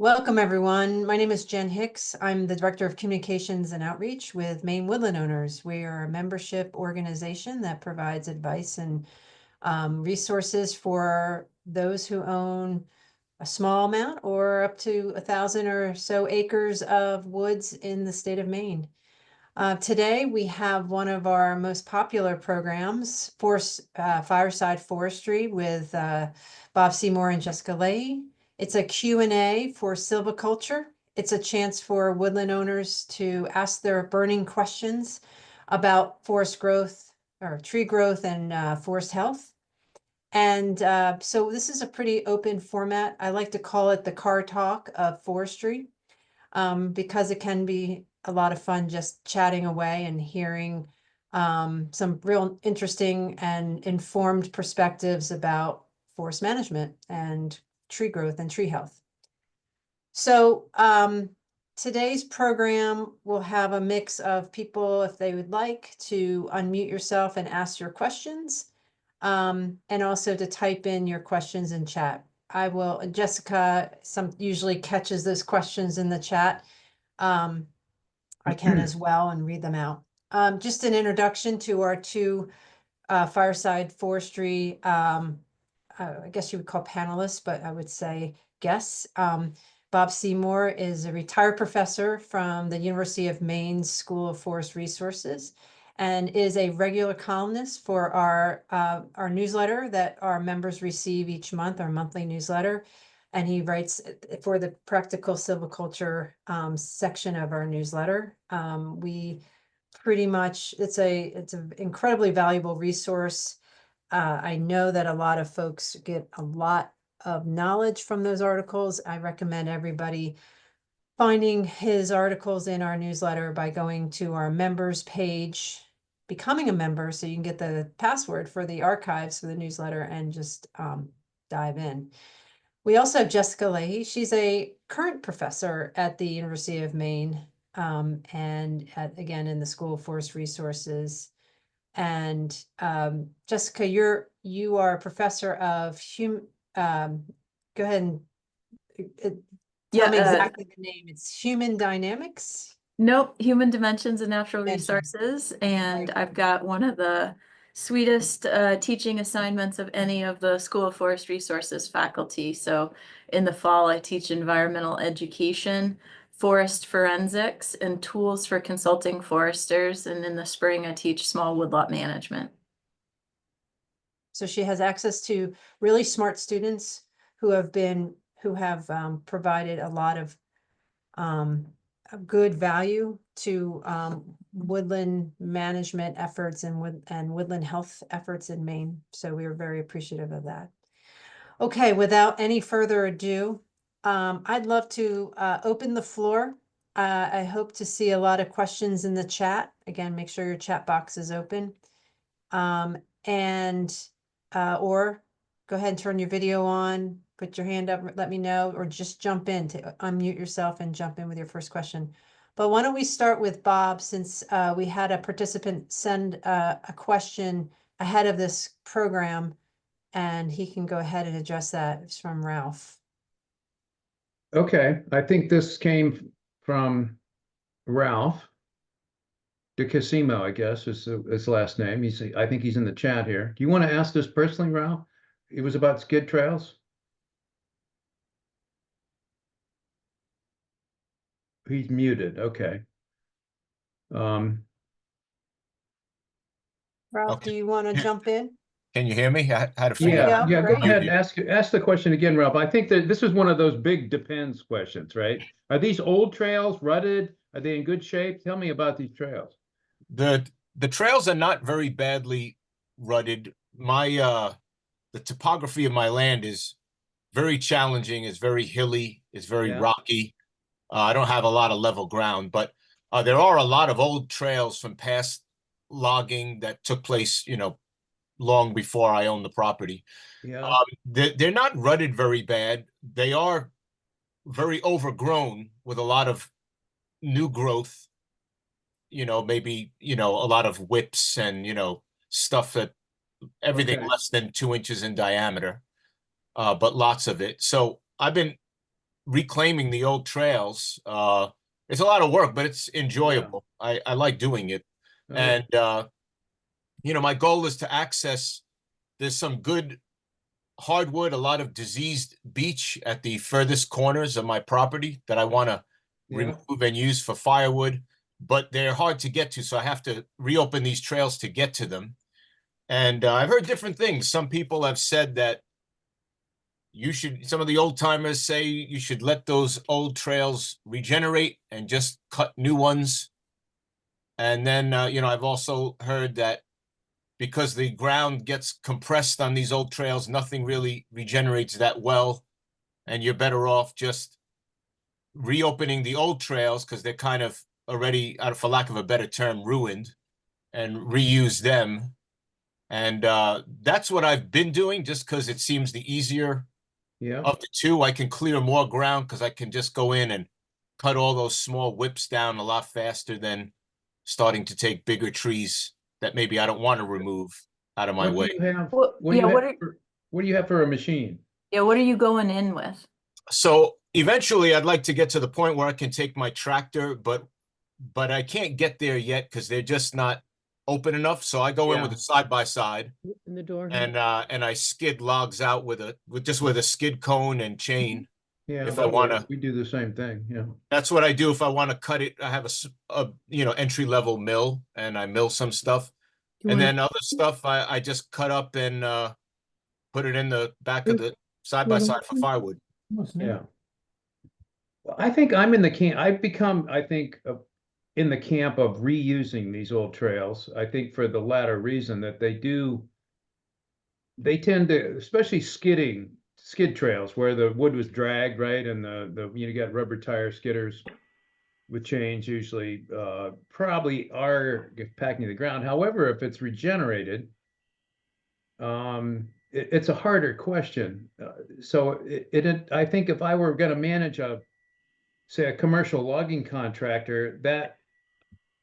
Welcome, everyone. My name is Jen Hicks. I'm the Director of Communications and Outreach with Maine Woodland Owners. We are a membership organization that provides advice and resources for those who own a small amount or up to 1,000 or so acres of woods in the state of Maine. Today, we have one of our most popular programs, Fireside Forestry with Bob Seymour and Jessica Leahy. It's a Q&A for silviculture. It's a chance for woodland owners to ask their burning questions about forest growth or tree growth and forest health. And so this is a pretty open format. I like to call it the car talk of forestry because it can be a lot of fun just chatting away and hearing some real interesting and informed perspectives about forest management and tree growth and tree health. So today's program will have a mix of people, if they would like, to unmute yourself and ask your questions, and also to type in your questions in chat. Jessica usually catches those questions in the chat. I can as well and read them out. Just an introduction to our two Fireside Forestry, I guess you would call panelists, but I would say guests. Bob Seymour is a retired professor from the University of Maine School of Forest Resources and is a regular columnist for our newsletter that our members receive each month, our monthly newsletter. And he writes for the practical silviculture section of our newsletter. We pretty much, it's an incredibly valuable resource. I know that a lot of folks get a lot of knowledge from those articles. I recommend everybody finding his articles in our newsletter by going to our members page, becoming a member so you can get the password for the archives for the newsletter and just dive in. We also have Jessica Leahy. She's a current professor at the University of Maine and again in the School of Forest Resources. And Jessica, you are a professor of go ahead and tell me exactly the name. It's human dynamics. Nope, human dimensions and natural resources. And I've got one of the sweetest teaching assignments of any of the School of Forest Resources faculty. So in the fall, I teach environmental education, forest forensics, and tools for consulting foresters. And in the spring, I teach small woodlot management. So she has access to really smart students who have provided a lot of good value to woodland management efforts and woodland health efforts in Maine. So we are very appreciative of that. Okay, without any further ado, I'd love to open the floor. I hope to see a lot of questions in the chat. Again, make sure your chat box is open. Or go ahead and turn your video on, put your hand up, let me know, or just jump in to unmute yourself and jump in with your first question. But why don't we start with Bob, since we had a participant send a question ahead of this program, and he can go ahead and address that. It's from Ralph. Okay, I think this came from Ralph DeCasimo, I guess is his last name. I think he's in the chat here. Do you want to ask this personally, Ralph? It was about skid trails. He's muted. Okay. Ralph, Okay. do you want to jump in? Can you hear me? I had to figure Yeah, go. go ahead and ask the question again, Ralph. I think that this is one of those big depends questions, right? Are these old trails rutted? Are they in good shape? Tell me about these trails. The trails are not very badly rutted. The topography of my land is very challenging. It's very hilly. It's very rocky. I don't have a lot of level ground, but there are a lot of old trails from past logging that took place, long before I owned the property. Yeah. They're not rutted very bad. They are very overgrown with a lot of new growth, maybe, a lot of whips and, stuff that everything less than 2 inches in diameter, but lots of it. So I've been reclaiming the old trails. It's a lot of work, but it's enjoyable. I like doing it. Oh, And, you know, my goal is to access, there's some good hardwood, a lot of diseased beech at the furthest corners of my property that I want to remove and use for firewood, but they're hard to get to. So I have to reopen these trails to get to them. And I've heard different things. Some people have said that you should, some of the old timers say you should let those old trails regenerate and just cut new ones. And then, you know, I've also heard that because the ground gets compressed on these old trails, nothing really regenerates that well. And you're better off just reopening the old trails because they're kind of already, for lack of a better term, ruined, and reuse them. And that's what I've been doing just because it seems the easier of the two. I can clear more ground because I can just go in and cut all those small whips down a lot faster than starting to take bigger trees that maybe I don't want to remove out of my way. What do you have for a machine? Yeah, what are you going in with? So eventually I'd like to get to the point where I can take my tractor, but I can't get there yet because they're just not open enough. So I go in with a side-by-side in the door. and I skid logs out with a skid cone and chain. Yeah, if I want to, we do the same thing. Yeah, that's what I do. If I want to cut it, I have a you know, entry-level mill and I mill some stuff. And then other stuff I just cut up and put it in the back of the side-by-side for firewood. Yeah. Well, I think I'm in the camp. I've become, I think, in the camp of reusing these old trails. I think for the latter reason that they tend to, especially skid trails where the wood was dragged, right? And you got rubber tire skidders with chains usually probably are packing the ground. However, if it's regenerated, it's a harder question. So I think if I were going to manage say a commercial logging contractor, that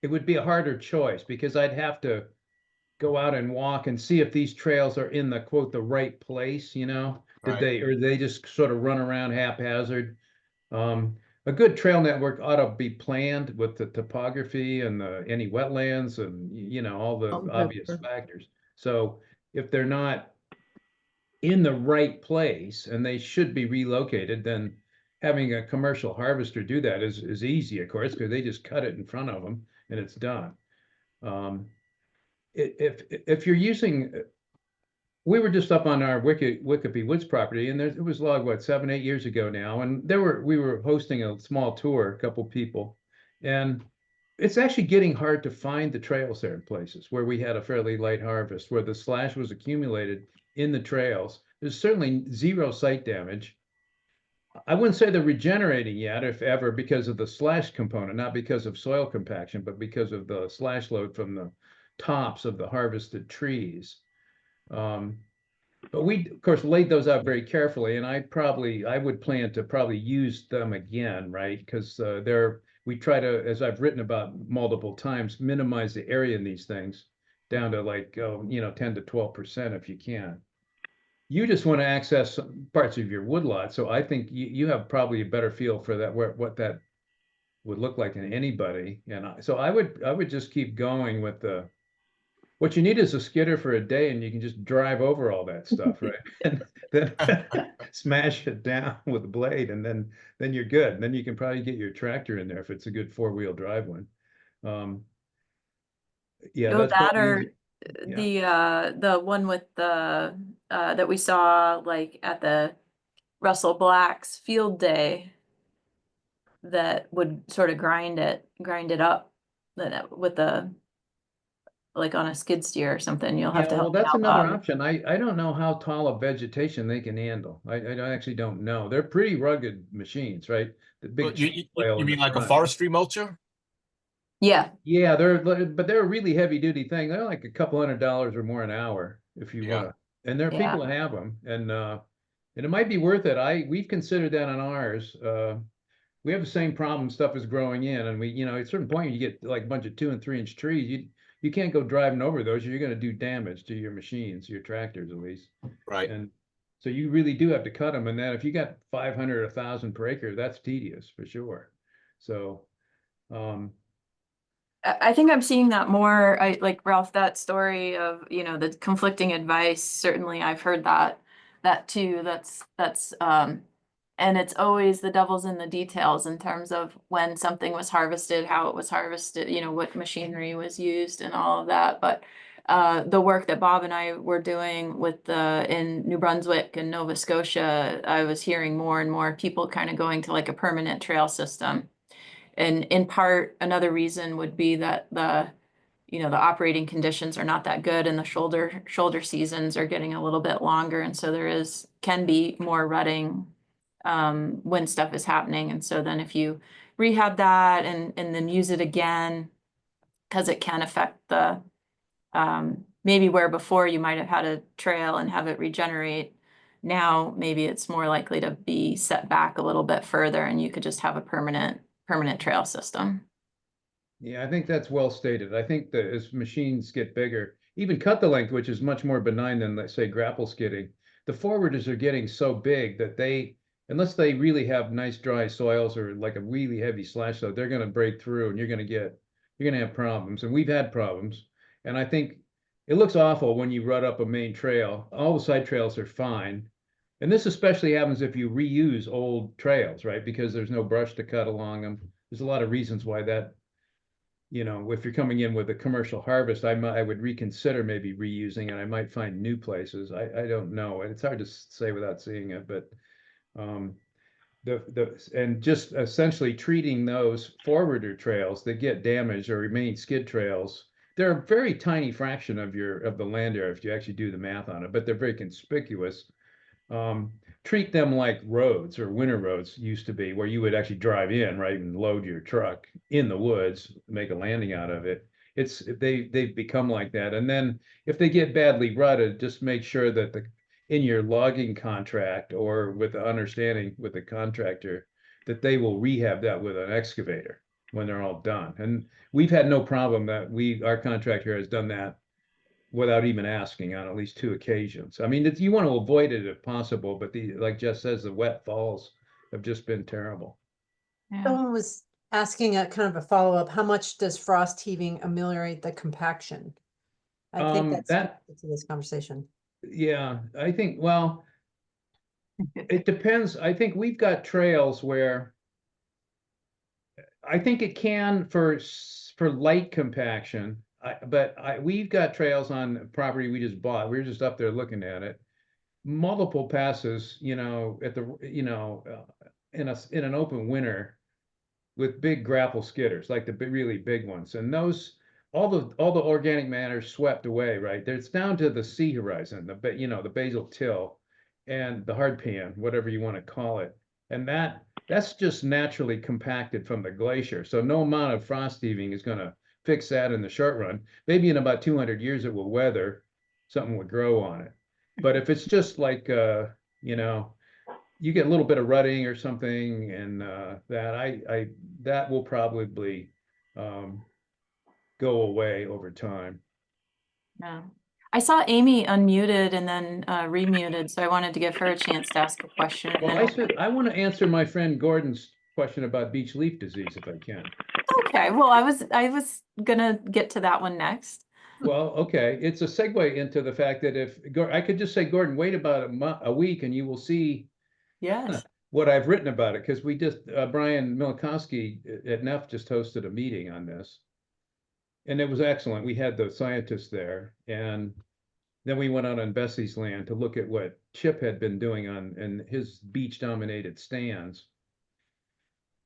it would be a harder choice because I'd have to go out and walk and see if these trails are in the quote the right place, you know, or they just sort of run around haphazard. A good trail network ought to be planned with the topography and any wetlands and, you know, all the obvious factors. So if they're not in the right place and they should be relocated, then having a commercial harvester do that is easy, of course, because they just cut it in front of them and it's done. If you're using, we were just up on our Wickapee Woods property, and it was logged, what, 7-8 years ago now, and we were hosting a small tour, a couple people, and it's actually getting hard to find the trails there in places where we had a fairly light harvest, where the slash was accumulated in the trails. There's certainly zero site damage. I wouldn't say they're regenerating yet, if ever, because of the slash component, not because of soil compaction, but because of the slash load from the tops of the harvested trees. But we, of course, laid those out very carefully, and I would plan to probably use them again, right? Because we try to, as I've written about multiple times, minimize the area in these things down to like, 10 to 12% if you can. You just want to access parts of your woodlot, so I think you have probably a better feel for that, what that would look like in anybody. And so I would just keep going with what you need is a skidder for a day, and you can just drive over all that stuff, right? And then smash it down with a blade, and then you're good. And then you can probably get your tractor in there if it's a good 4-wheel drive one. Yeah, So that's that probably, the one with the that we saw like at the Russell Black's field day that would sort of grind it up with the, like on a skid steer or something. You'll have to help. Well, that's another option. I don't know how tall of vegetation they can handle. I actually don't know. They're pretty rugged machines, right? The big you mean like a forestry mulcher? Yeah. Yeah, but they're a really heavy duty thing. They're like a couple $100 or more an hour if you want to. And there are people that have them, and it might be worth it. We've considered that on ours. We have the same problem. Stuff is growing in, and we, at a certain point, you get like a bunch of 2- and 3-inch trees. You can't go driving over those. You're going to do damage to your machines, your tractors at least. Right. And So you really do have to cut them. And then if you got 500, 1,000 per acre, that's tedious for sure. So, I think I'm seeing that more. I like Ralph, that story of, you know, the conflicting advice. Certainly I've heard that too. And it's always the devil's in the details in terms of when something was harvested, how it was harvested, you know, what machinery was used and all of that. But the work that Bob and I were doing with in New Brunswick and Nova Scotia, I was hearing more and more people kind of going to like a permanent trail system. And in part, another reason would be that you know, the operating conditions are not that good and the shoulder seasons are getting a little bit longer. And so can be more rutting when stuff is happening. And so then if you rehab that and then use it again, because it can affect the maybe where before you might have had a trail and have it regenerate. Now maybe it's more likely to be set back a little bit further and you could just have a permanent trail system. yeah, I think that's well stated. I think that as machines get bigger, even cut the length, which is much more benign than, let's say, grapple skidding, the forwarders are getting so big that unless they really have nice dry soils or like a really heavy slash load, they're going to break through and you're going to have problems. And we've had problems. And I think it looks awful when you rut up a main trail. All the side trails are fine. And this especially happens if you reuse old trails, right? Because there's no brush to cut along them. There's a lot of reasons why that, you know, if you're coming in with a commercial harvest, I would reconsider maybe reusing, and I might find new places. I don't know. It's hard to say without seeing it, but and just essentially treating those forwarder trails that get damaged or remain skid trails. They're a very tiny fraction of the land area if you actually do the math on it, but they're very conspicuous. Treat them like roads or winter roads used to be, where you would actually drive in, right, and load your truck in the woods, make a landing out of it. They've become like that. And then if they get badly rutted, just make sure that in your logging contract or with the understanding with the contractor that they will rehab that with an excavator when they're all done. And we've had no problem that our contractor has done that without even asking on at least 2 occasions. I mean, you want to avoid it if possible, but like Jess says, the wet falls have just been terrible. Yeah. Someone was asking a kind of a follow-up, how much does frost heaving ameliorate the compaction? I think that's connected to this conversation. Yeah, I think, well, it depends. I think we've got trails where I think it can for light compaction. We've got trails on property we just bought. We were just up there looking at it. Multiple passes, you know, in an open winter with big grapple skidders, like the really big ones. And those, all the organic matter swept away, right? It's down to the sea horizon, the basal till and the hard pan, whatever you want to call it. And that's just naturally compacted from the glacier. So no amount of frost heaving is going to fix that in the short run. Maybe in about 200 years it will weather, something would grow on it. But if it's just like, you know, you get a little bit of rutting or something, and that will probably go away over time. Yeah. I saw Amy unmuted and then remuted, so I wanted to give her a chance to ask a question. Well, I want to answer my friend Gordon's question about beech leaf disease if I can. Okay, well, I was gonna get to that one next. Well, okay, it's a segue into the fact that if I could just say, Gordon, wait about a week and you will see what I've written about it, because we just Brian Milikowski at NEF just hosted a meeting on this, and it was excellent. We had the scientists there, and then we went out on Bessie's land to look at what Chip had been doing in his beech-dominated stands.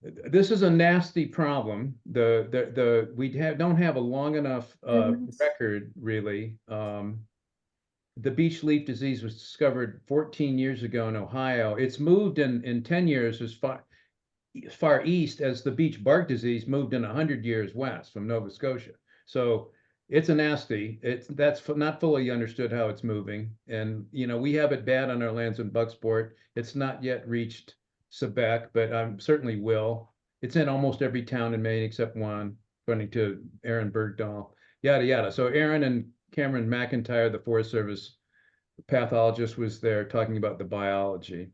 This is a nasty problem. We don't have a long enough record, really. The beech leaf disease was discovered 14 years ago in Ohio. It's moved in 10 years as far east as the beech bark disease moved in 100 years west from Nova Scotia. So it's a nasty. That's not fully understood how it's moving. And, you know, we have it bad on our lands in Bucksport. It's not yet reached Quebec, but certainly will. It's in almost every town in Maine except one, according to Aaron Bergdahl, yada, yada. So Aaron and Cameron McIntyre, the Forest Service pathologist was there talking about the biology.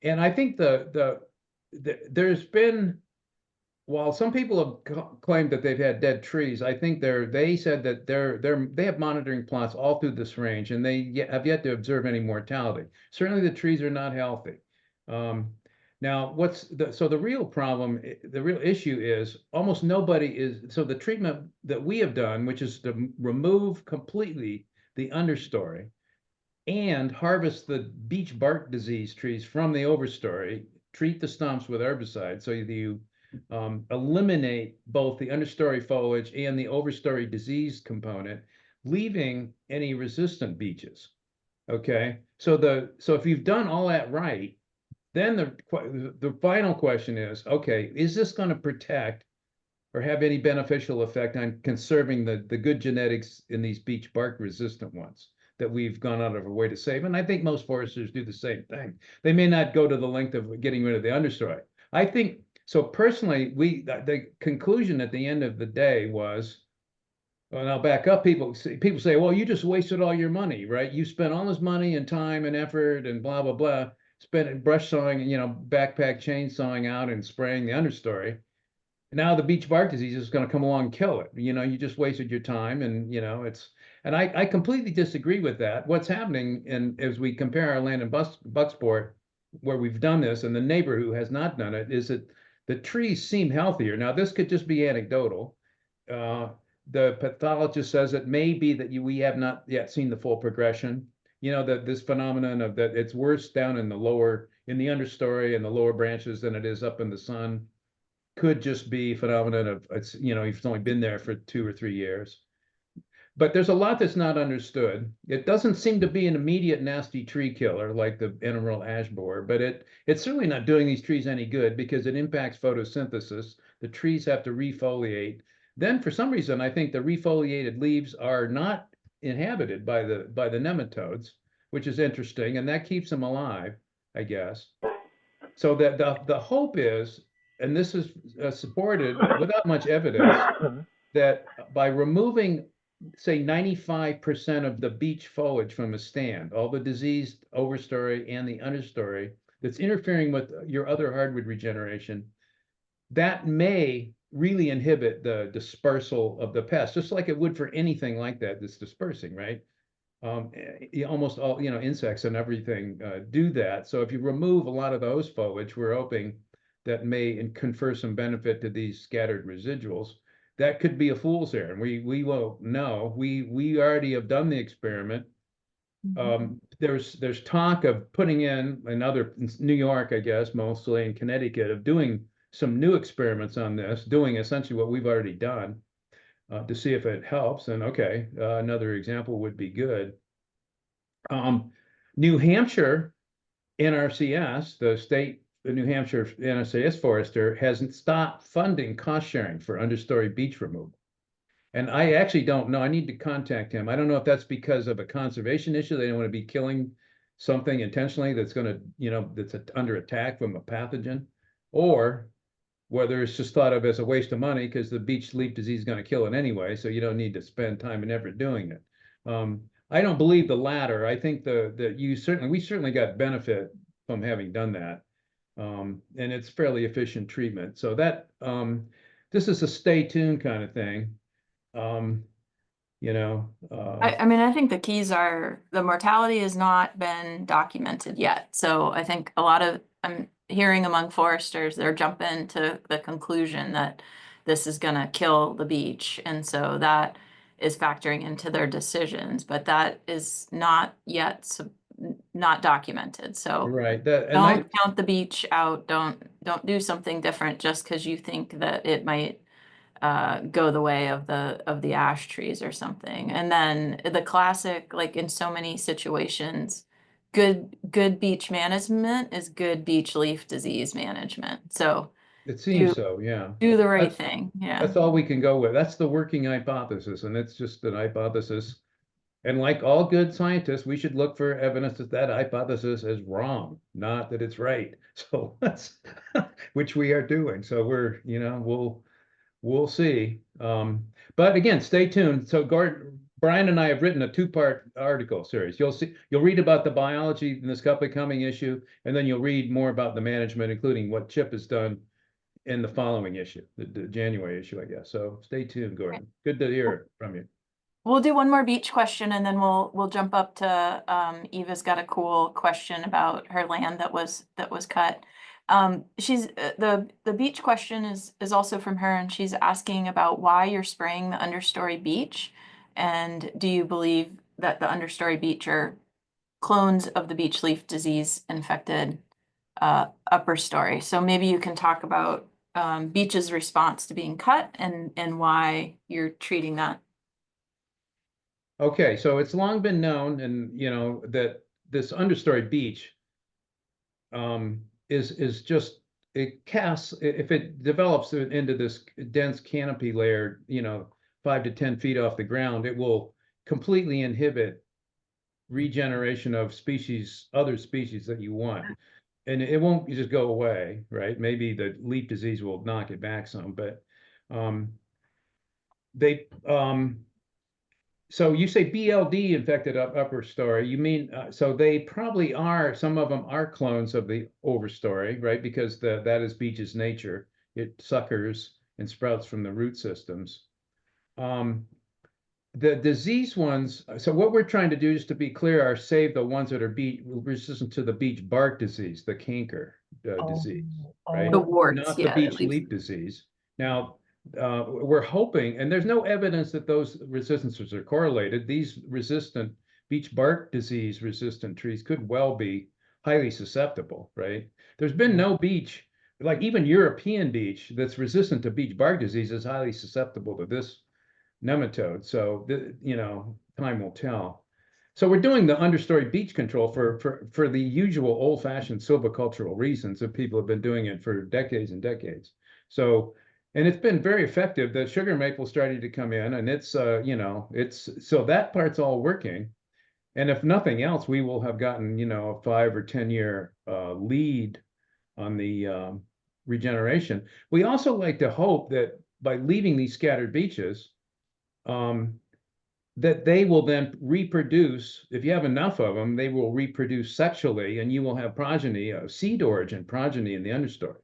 And I think there's been, while some people have claimed that they've had dead trees, I think they said that they have monitoring plots all through this range, and they have yet to observe any mortality. Certainly, the trees are not healthy. Now, the real problem, the real issue is almost nobody is. So the treatment that we have done, which is to remove completely the understory and harvest the beech bark disease trees from the overstory, treat the stumps with herbicide, so you eliminate both the understory foliage and the overstory disease component, leaving any resistant beeches. Okay, so if you've done all that right, then the final question is, okay, is this going to protect or have any beneficial effect on conserving the good genetics in these beech bark resistant ones that we've gone out of our way to save? And I think most foresters do the same thing. They may not go to the length of getting rid of the understory. I think so. Personally, the conclusion at the end of the day was, and I'll back up. People say, well, you just wasted all your money, right? You spent all this money and time and effort and blah blah blah, spent it brush sawing, backpack chainsawing out and spraying the understory. Now the beech bark disease is going to come along and kill it. You just wasted your time, and and I completely disagree with that. What's happening, and as we compare our land in Bucksport, where we've done this, and the neighbor who has not done it, is that the trees seem healthier. Now, this could just be anecdotal. The pathologist says it may be that we have not yet seen the full progression. That this phenomenon of that it's worse down in the understory and the lower branches than it is up in the sun could just be a phenomenon of you've only been there for 2 or 3 years. But there's a lot that's not understood. It doesn't seem to be an immediate nasty tree killer like the emerald ash borer, but it's certainly not doing these trees any good because it impacts photosynthesis. The trees have to refoliate. Then for some reason, I think the refoliated leaves are not inhabited by the nematodes, which is interesting, and that keeps them alive, I guess. So that the hope is, and this is supported without much evidence, that by removing, say, 95% of the beech foliage from a stand, all the diseased overstory and the understory that's interfering with your other hardwood regeneration, that may really inhibit the dispersal of the pest, just like it would for anything like that that's dispersing, right? Almost all, insects and everything do that. So if you remove a lot of those foliage, we're hoping that may confer some benefit to these scattered residuals. That could be a fool's errand. We won't know. We already have done the experiment. There's talk of putting in New York, I guess, mostly in Connecticut, of doing some new experiments on this, doing essentially what we've already done to see if it helps. And okay, another example would be good. New Hampshire NRCS, the New Hampshire NRCS forester, hasn't stopped funding cost sharing for understory beech removal. And I actually don't know. I need to contact him. I don't know if that's because of a conservation issue. They don't want to be killing something intentionally that's going to, that's under attack from a pathogen, or whether it's just thought of as a waste of money because the beech leaf disease is going to kill it anyway, so you don't need to spend time and effort doing it. I don't believe the latter. I think we certainly got benefit from having done that, and it's fairly efficient treatment. So that this is a stay tuned kind of thing. I mean, I think the keys are the mortality has not been documented yet. So I think I'm hearing among foresters, they're jumping to the conclusion that this is going to kill the beech. And so that is factoring into their decisions, but that is not yet not documented. So right. Don't count the beech out. Don't do something different just because you think that it might go the way of the ash trees or something. And then the classic, like in so many situations, good beech management is good beech leaf disease management. So it seems so, yeah. Do the right thing. Yeah. That's all we can go with. That's the working hypothesis, and it's just an hypothesis. And like all good scientists, we should look for evidence that hypothesis is wrong, not that it's right. So that's which we are doing. So we'll see. But again, stay tuned. So Brian and I have written a two-part article series. You'll read about the biology in this upcoming issue, and then you'll read more about the management, including what Chip has done in the following issue, the January issue, I guess. So stay tuned, Gordon. Good to hear from you. We'll do one more beach question and then we'll jump up to Eva's got a cool question about her land that was cut. She's the beach question is also from her, and she's asking about why you're spraying the understory beach, and do you believe that the understory beach are clones of the beach leaf disease infected upper story? So maybe you can talk about beach's response to being cut and why you're treating that. Okay, so it's long been known, and that this understory beach is just, it casts, if it develops into this dense canopy layer, 5 to 10 feet off the ground, it will completely inhibit regeneration of other species that you want. And it won't just go away, right? Maybe the leaf disease will knock it back some, but so you say BLD infected upper story, you mean, so they probably are, some of them are clones of the overstory, right? Because that is beach's nature. It suckers and sprouts from the root systems. The disease ones, so what we're trying to do, just to be clear, are save the ones that are resistant to the beach bark disease, the canker disease, right? The warts, Not yeah, the beach leaf disease. Now, we're hoping, and there's no evidence that those resistances are correlated. These resistant beach bark disease resistant trees could well be highly susceptible, right? There's been no beach, like even European beech, that's resistant to beach bark disease is highly susceptible to this nematode. So, time will tell. So we're doing the understory beach control for the usual old-fashioned silvicultural reasons that people have been doing it for decades and decades. So, and it's been very effective. The sugar maple started to come in, and it's so that part's all working. And if nothing else, we will have gotten a 5 or 10 year lead on the regeneration. We also like to hope that by leaving these scattered beaches, that they will then reproduce. If you have enough of them, they will reproduce sexually, and you will have progeny, seed origin progeny in the understory.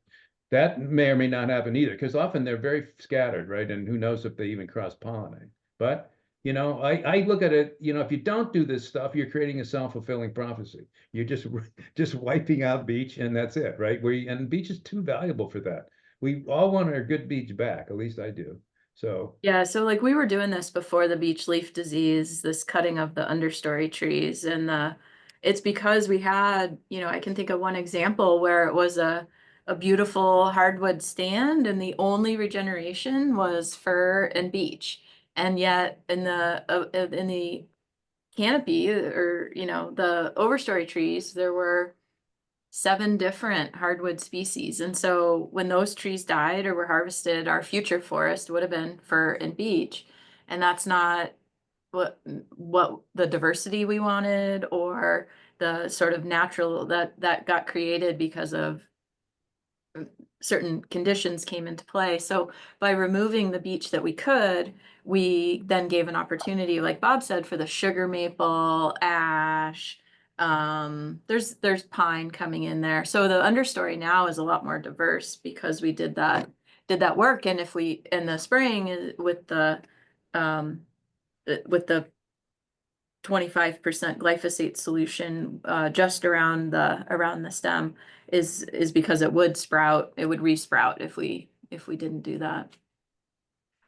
That may or may not happen either, because often they're very scattered, right? And who knows if they even cross-pollinate. But, I look at it, if you don't do this stuff, you're creating a self-fulfilling prophecy. You're just wiping out beach, and that's it, right? And beach is too valuable for that. We all want our good beach back, at least I do. So yeah, so like we were doing this before the beach leaf disease, this cutting of the understory trees, and it's because we had, I can think of one example where it was a beautiful hardwood stand, and the only regeneration was fir and beech, and yet in the canopy, or the overstory trees, there were 7 different hardwood species. And so when those trees died or were harvested, our future forest would have been fir and beech. And that's not what the diversity we wanted, or the sort of natural that got created because of certain conditions came into play. So by removing the beech that we could, we then gave an opportunity, like Bob said, for the sugar maple, ash, there's pine coming in there. So the understory now is a lot more diverse because we did that work. And if we, in the spring with the 25% glyphosate solution just around the stem is because it would re-sprout if we didn't do that.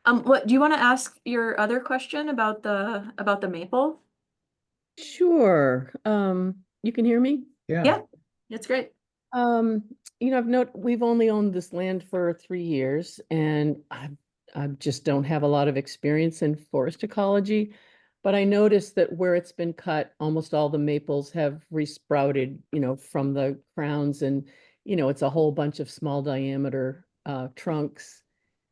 What do you want to ask your other question about the maple? Sure. You can hear me? Yeah, that's great. We've only owned this land for 3 years, and I just don't have a lot of experience in forest ecology. But I noticed that where it's been cut, almost all the maples have resprouted, from the crowns, and, it's a whole bunch of small diameter trunks.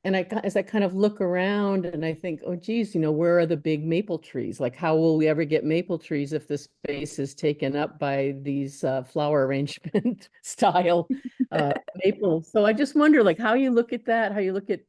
And as I kind of look around and I think, oh, geez, where are the big maple trees? Like, how will we ever get maple trees if the space is taken up by these flower arrangement style maples? So I just wonder, like, how you look at that, how you look at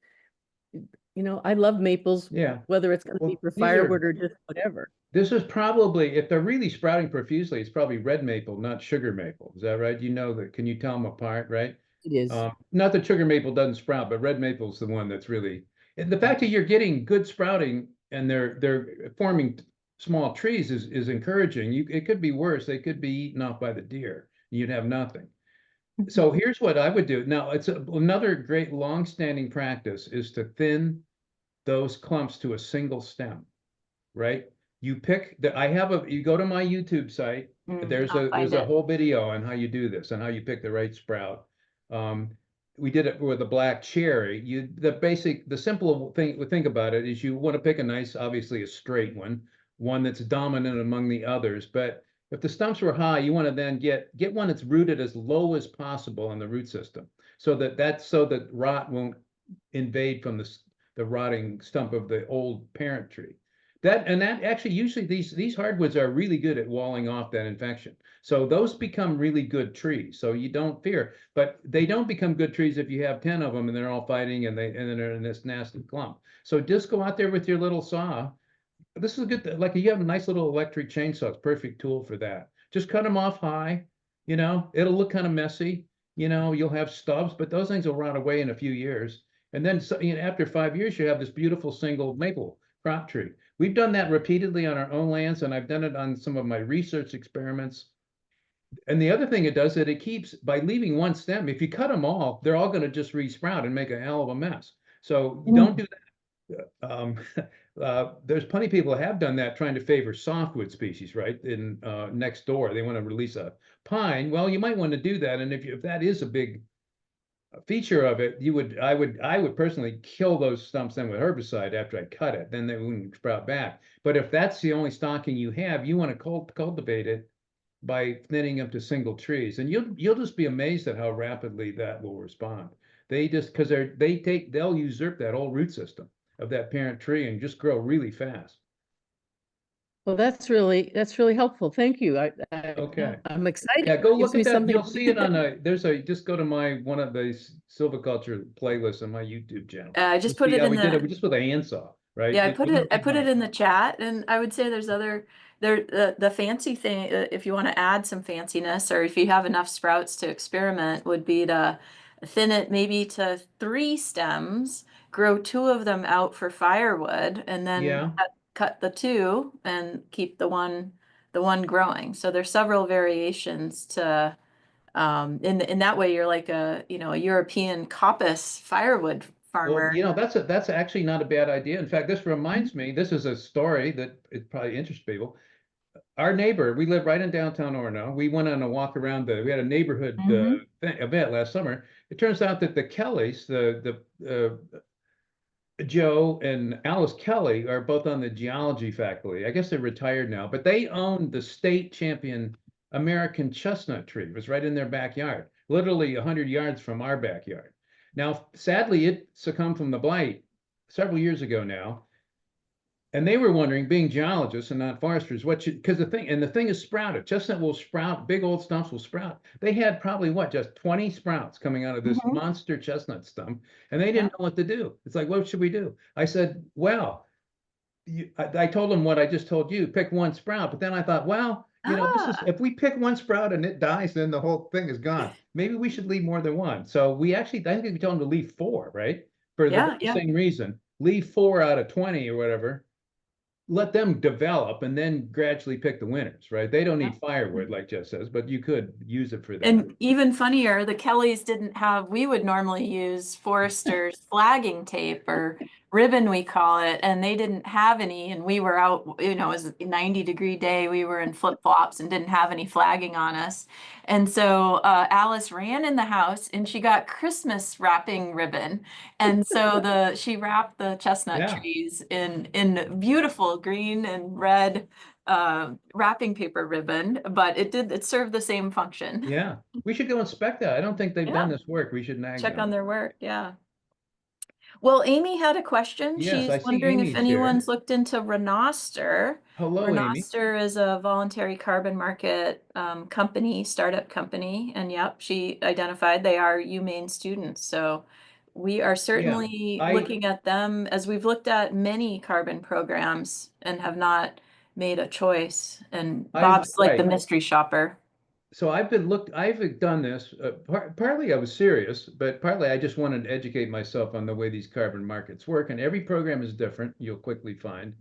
I love maples, Yeah. whether it's going to be Well, for these are- firewood or just whatever. This is probably, if they're really sprouting profusely, it's probably red maple, not sugar maple. Is that right? You know that, can you tell them apart, right? It is. Not that sugar maple doesn't sprout, but red maple is the one that's really, and the fact that you're getting good sprouting and they're forming small trees is encouraging. It could be worse. They could be eaten off by the deer. You'd have nothing. So here's what I would do. Now, another great long-standing practice is to thin those clumps to a single stem, right? You pick you go to my YouTube site. There's a whole video on how you do this and how you pick the right sprout. We did it with a black cherry. The simple thing to think about it is you want to pick a nice, obviously a straight one that's dominant among the others. But if the stumps were high, you want to then get one that's rooted as low as possible on the root system, so that rot won't invade from the rotting stump of the old parent tree. That actually usually these hardwoods are really good at walling off that infection. So those become really good trees. So you don't fear, but they don't become good trees if you have 10 of them and they're all fighting and then they're in this nasty clump. So just go out there with your little saw. This is a good, like you have a nice little electric chainsaw. It's a perfect tool for that. Just cut them off high, it'll look kind of messy. You'll have stubs, but those things will rot away in a few years. And then after 5 years, you have this beautiful single maple crop tree. We've done that repeatedly on our own lands, and I've done it on some of my research experiments. And the other thing it does is it keeps, by leaving one stem, if you cut them all, they're all going to just resprout and make a hell of a mess. So you don't do that. There's plenty of people that have done that, trying to favor softwood species, right? In next door, they want to release a pine. Well, you might want to do that, and if that is a big feature of it, I would personally kill those stumps then with herbicide after I cut it. Then they wouldn't sprout back. But if that's the only stocking you have, you want to cultivate it by thinning up to single trees, and you'll just be amazed at how rapidly that will respond. They just because they'll usurp that whole root system of that parent tree and just grow really fast. Well, that's really helpful. Thank you. Okay. I'm excited. Yeah, go Gives look me at that. something You'll to see it on just go to one of the silviculture playlists on my YouTube channel. I just put it in we did it just with a handsaw, right? Yeah, I put it in the chat, and I would say there's the fancy thing, if you want to add some fanciness, or if you have enough sprouts to experiment, would be to thin it maybe to 3 stems, grow 2 of them out for firewood, and then cut the 2 and keep the one growing. So there's several variations to in that way you're like a European coppice firewood farmer. Well, that's actually not a bad idea. In fact, this reminds me, this is a story that it probably interests people. Our neighbor, we live right in downtown Orono. We went on a walk around we had a neighborhood event last summer. It turns out that the Kellys, Joe and Alice Kelly, are both on the geology faculty. I guess they're retired now, but they own the state champion American chestnut tree. It was right in their backyard, literally 100 yards from our backyard. Now, sadly, it succumbed from the blight several years ago now. And they were wondering, being geologists and not foresters, because the thing is sprouted. Chestnut will sprout, big old stumps will sprout. They had probably just 20 sprouts coming out of this monster chestnut stump, and they didn't know what to do. It's like, what should we do? I said, well, I told them what I just told you, pick one sprout. But then I thought, well, if we pick one sprout and it dies, then the whole thing is gone. Maybe we should leave more than one. So I think we told them to leave 4, right? For the same reason, leave 4 out of 20 or whatever. Let them develop and then gradually pick the winners, right? They don't need firewood, like Jess says, but you could use it for that. And even funnier, the Kellys we would normally use Forester's flagging tape or ribbon, we call it, and they didn't have any, and we were out, it was a 90-degree day, we were in flip-flops and didn't have any flagging on us. And so Alice ran in the house and she got Christmas wrapping ribbon. And so she wrapped the chestnut trees in beautiful green and red wrapping paper ribbon, but it served the same function. Yeah, we should go inspect that. I don't think they've done this work. We should check on their work. Well, Amy had a question. Yes, She's wondering if anyone's looked into Renoster. Hello, Renoster is a voluntary carbon market startup company, and she identified they are UMaine students. So we are certainly I- looking at them as we've looked at many carbon programs and have not made a choice. And Bob's like the right. mystery shopper. So I've done this, partly I was serious, but partly I just wanted to educate myself on the way these carbon markets work. And every program is different, you'll quickly find.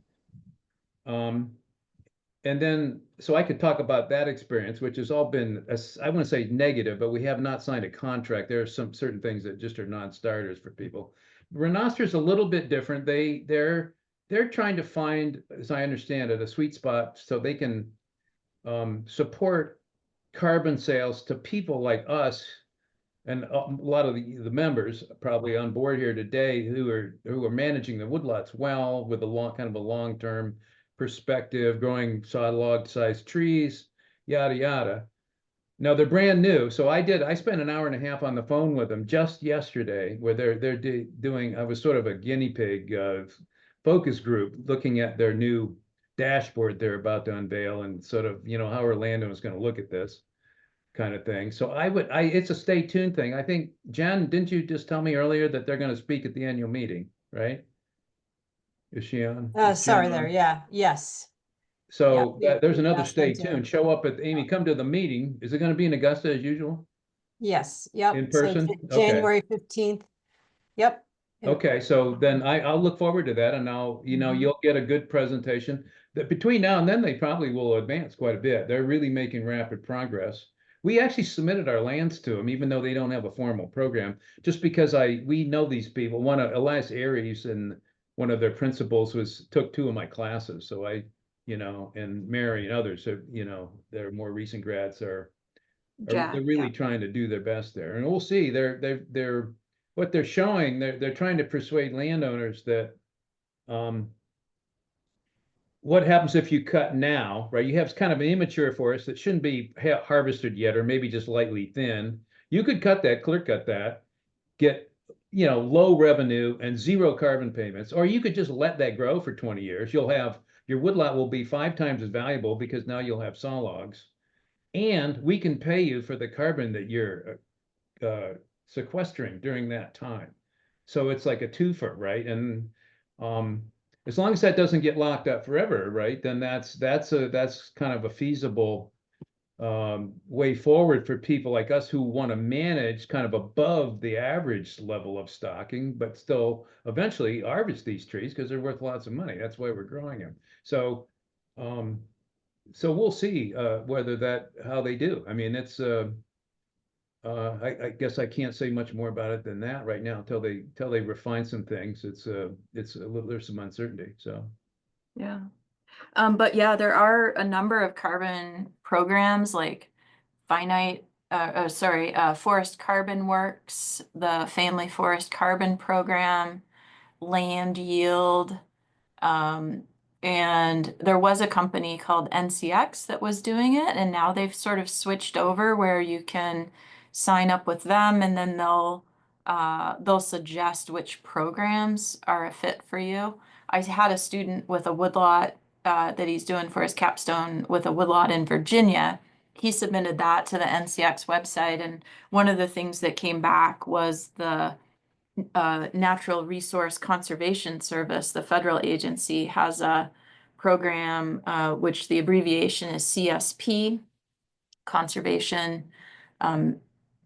And then, so I could talk about that experience, which has all been, I wouldn't say negative, but we have not signed a contract. There are some certain things that just are non-starters for people. Renoster's a little bit different. They're trying to find, as I understand it, a sweet spot so they can support carbon sales to people like us and a lot of the members probably on board here today who are managing the woodlots well with a kind of a long-term perspective, growing log sized trees, yada yada. Now they're brand new, so I spent an hour and a half on the phone with them just yesterday, where they're doing. I was sort of a guinea pig focus group looking at their new dashboard they're about to unveil and sort of, how Orlando is going to look at this kind of thing. So it's a stay tuned thing. I think, Jen, didn't you just tell me earlier that they're going to speak at the annual meeting, right? Is she on? Is Sorry Jen there. on? Yeah. Yes. So there's we've another asked them stay to. tuned. Show up at Amy, come to the meeting. Is it going to be in Augusta as usual? Yes. Yep. In So person? Okay. January 15th. Yep. Okay, so then I'll look forward to that, and you'll get a good presentation. That between now and then, they probably will advance quite a bit. They're really making rapid progress. We actually submitted our lands to them, even though they don't have a formal program, just because we know these people. One of Elias Aries and one of their principals took 2 of my classes. So and Mary and others are, their more recent grads they're really trying to do their best there. And we'll see. They're what they're showing, they're trying to persuade landowners that what happens if you cut now, right? You have kind of an immature forest that shouldn't be harvested yet, or maybe just lightly thin. You could clear cut that, get low revenue and 0 carbon payments, or you could just let that grow for 20 years. Your woodlot will be 5 times as valuable because now you'll have saw logs, and we can pay you for the carbon that you're sequestering during that time. So it's like a twofer, right? And as long as that doesn't get locked up forever, right? Then that's kind of a feasible way forward for people like us who want to manage kind of above the average level of stocking, but still eventually harvest these trees because they're worth lots of money. That's why we're growing them. So we'll see how they do. I mean, it's I guess I can't say much more about it than that right now until they refine some things. It's a little, there's some uncertainty. So Yeah. But yeah, there are a number of carbon programs like Forest Carbon Works, the Family Forest Carbon Program, Land Yield. And there was a company called NCX that was doing it, and now they've sort of switched over where you can sign up with them, and then they'll suggest which programs are a fit for you. I had a student with a woodlot that he's doing for his capstone with a woodlot in Virginia. He submitted that to the NCX website, and one of the things that came back was the Natural Resource Conservation Service, the federal agency, has a program which the abbreviation is CSP, Conservation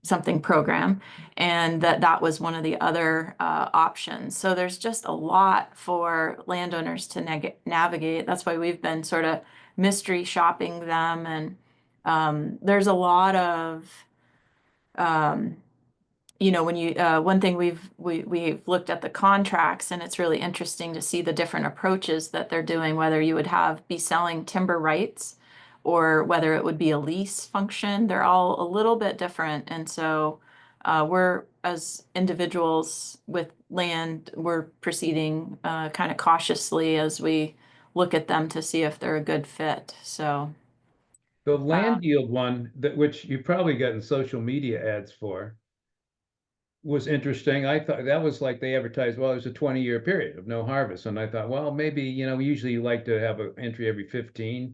something program, and that was one of the other options. So there's just a lot for landowners to navigate. That's why we've been sort of mystery shopping them, and there's a lot of when one thing we've looked at the contracts, and it's really interesting to see the different approaches that they're doing, whether you would be selling timber rights or whether it would be a lease function. They're all a little bit different. And so we're, as individuals with land, we're proceeding kind of cautiously as we look at them to see if they're a good fit. So the land yield one, which you probably gotten social media ads for, was interesting. I thought that was like they advertised, well, there's a 20-year period of no harvest. And I thought, well, maybe, usually you like to have an entry every 15.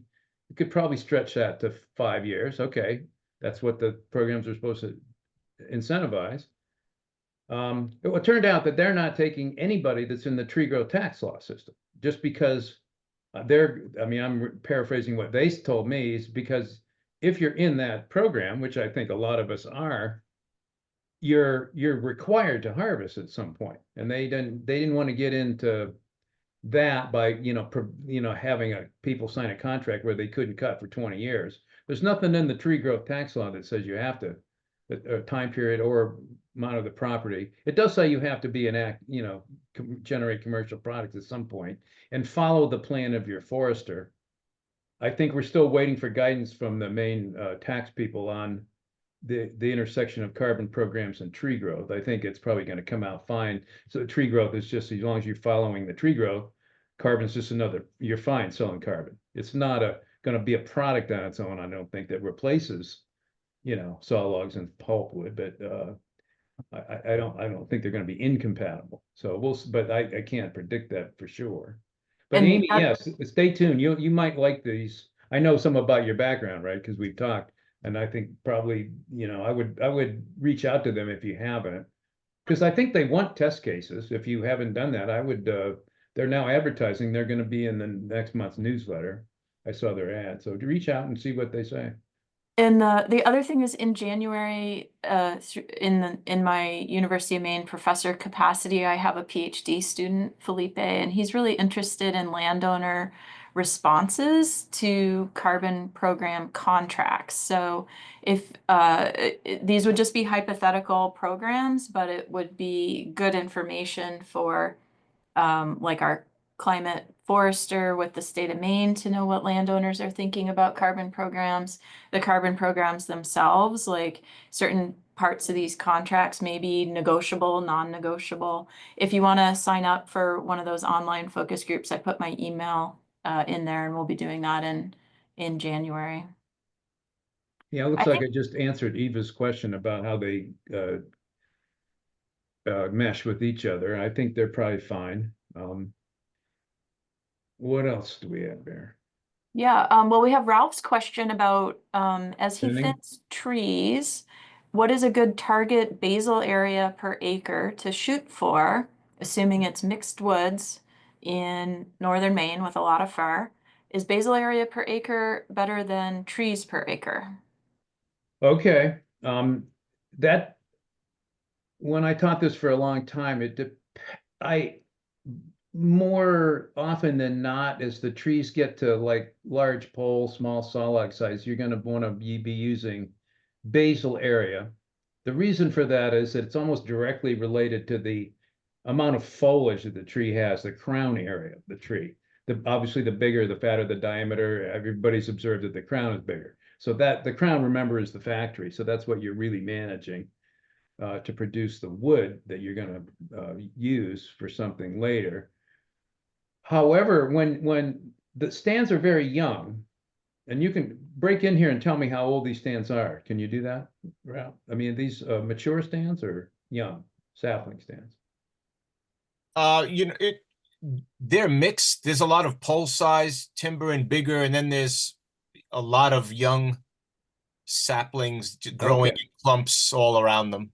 You could probably stretch that to 5 years. Okay. That's what the programs are supposed to incentivize. It turned out that they're not taking anybody that's in the tree growth tax law system, just because I mean, I'm paraphrasing what they told me, is because if you're in that program, which I think a lot of us are, you're required to harvest at some point, and they didn't want to get into that by having people sign a contract where they couldn't cut for 20 years. There's nothing in the tree growth tax law that says you have to a time period or amount of the property. It does say you have to be generate commercial products at some point and follow the plan of your forester. I think we're still waiting for guidance from the Maine tax people on the intersection of carbon programs and tree growth. I think it's probably going to come out fine. So the tree growth is just, as long as you're following the tree growth, carbon's just you're fine selling carbon. It's not going to be a product on its own, I don't think, that replaces, saw logs and pulpwood, but I don't think they're going to be incompatible. So but I can't predict that for sure. But And Amy, yes, stay tuned. You might like these. I know some about your background, right? Because we've talked, and I think probably, I would reach out to them if you haven't, because I think they want test cases. If you haven't done that, I would. They're now advertising. They're going to be in the next month's newsletter. I saw their ad, so to reach out and see what they say. And the other thing is, in January, in my University of Maine professor capacity, I have a PhD student, Felipe, and he's really interested in landowner responses to carbon program contracts. So if these would just be hypothetical programs, but it would be good information for like our climate forester with the state of Maine to know what landowners are thinking about carbon programs, the carbon programs themselves, like certain parts of these contracts may be negotiable, non-negotiable. If you want to sign up for one of those online focus groups, I put my email in there, and we'll be doing that in January. Yeah, it looks like I just answered Eva's question about how they mesh with each other. I think they're probably fine. What else do we have there? Yeah, well, we have Ralph's question about as he Thinning? thinks trees, what is a good target basal area per acre to shoot for, assuming it's mixed woods in northern Maine with a lot of fir? Is basal area per acre better than trees per acre? Okay, that when I taught this for a long time, I more often than not, as the trees get to like large pole, small saw log size, you're going to want to be using basal area. The reason for that is that it's almost directly related to the amount of foliage that the tree has, the crown area of the tree. Obviously, the bigger, the fatter the diameter. Everybody's observed that the crown is bigger. So that the crown, remember, is the factory. So that's what you're really managing to produce the wood that you're going to use for something later. However, when the stands are very young, and you can break in here and tell me how old these stands are. Can you do that, Ralph? I mean, are these mature stands or young sapling stands? They're mixed. There's a lot of pole size timber and bigger, and then there's a lot of young saplings growing in clumps all around them.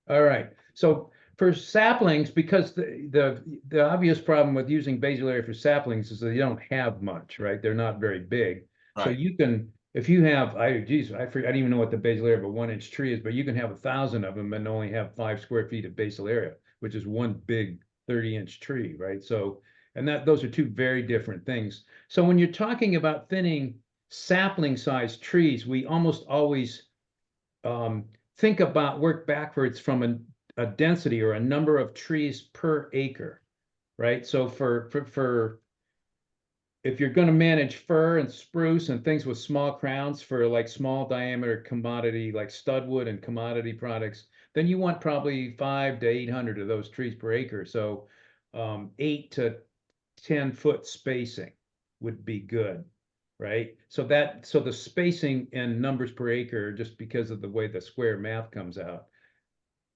All right. So for saplings, because the obvious problem with using basal area for saplings is that they don't have much, right? They're not very big. Right. So you can, if you have, I don't even know what the basal area of a 1-inch tree is, but you can have 1,000 of them and only have 5 square feet of basal area, which is one big 30-inch tree, right? So, and those are two very different things. So when you're talking about thinning sapling-sized trees, we almost always work backwards from a density or a number of trees per acre, right? So for if you're going to manage fir and spruce and things with small crowns for like small diameter commodity like studwood and commodity products, then you want probably 500 to 800 of those trees per acre. So 8 to 10 foot spacing would be good, right? So the spacing and numbers per acre, just because of the way the square math comes out,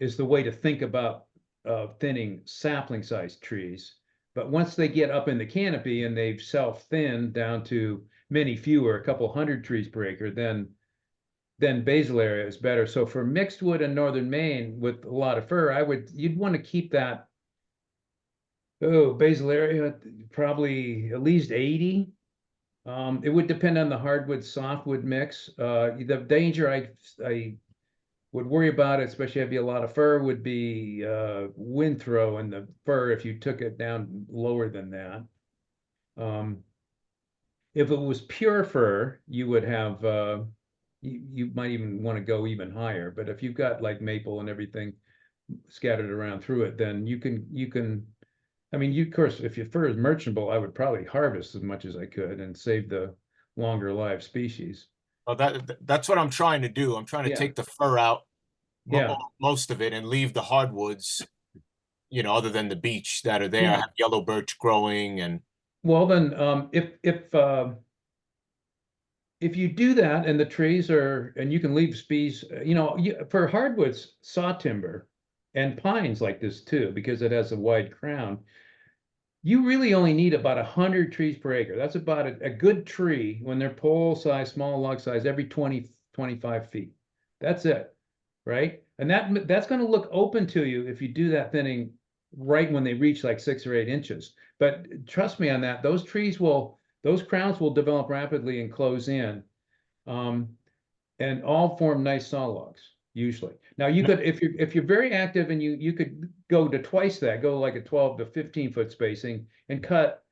is the way to think about thinning sapling-sized trees. But once they get up in the canopy and they've self-thinned down to many fewer, a couple hundred trees per acre, then then basal area is better. So for mixed wood in northern Maine with a lot of fir, you'd want to keep that, basal area probably at least 80. It would depend on the hardwood softwood mix. The danger I would worry about, especially if you have a lot of fir, would be wind throw in the fir if you took it down lower than that. If it was pure fir, you would have you might even want to go even higher. But if you've got like maple and everything scattered around through it, then you can. I mean, of course, if your fir is merchantable, I would probably harvest as much as I could and save the longer live species. Well, that's what I'm trying to do. I'm trying to Yeah. take the fir out, Yeah. most of it, and leave the hardwoods, other than the beech that are there. Yeah. I have yellow birch growing, and Well, then, if you do that and the trees and you can leave species, for hardwoods, saw timber and pines like this too, because it has a wide crown, you really only need about 100 trees per acre. That's about a good tree when they're pole size, small log size, every 20, 25 feet. That's it, right? And that's going to look open to you if you do that thinning right when they reach like 6 or 8 inches. But trust me on that, those crowns will develop rapidly and close in, and all form nice saw logs usually. Now you could, if you're very active, and you could go to twice that, go like a 12 to 15 foot spacing and cut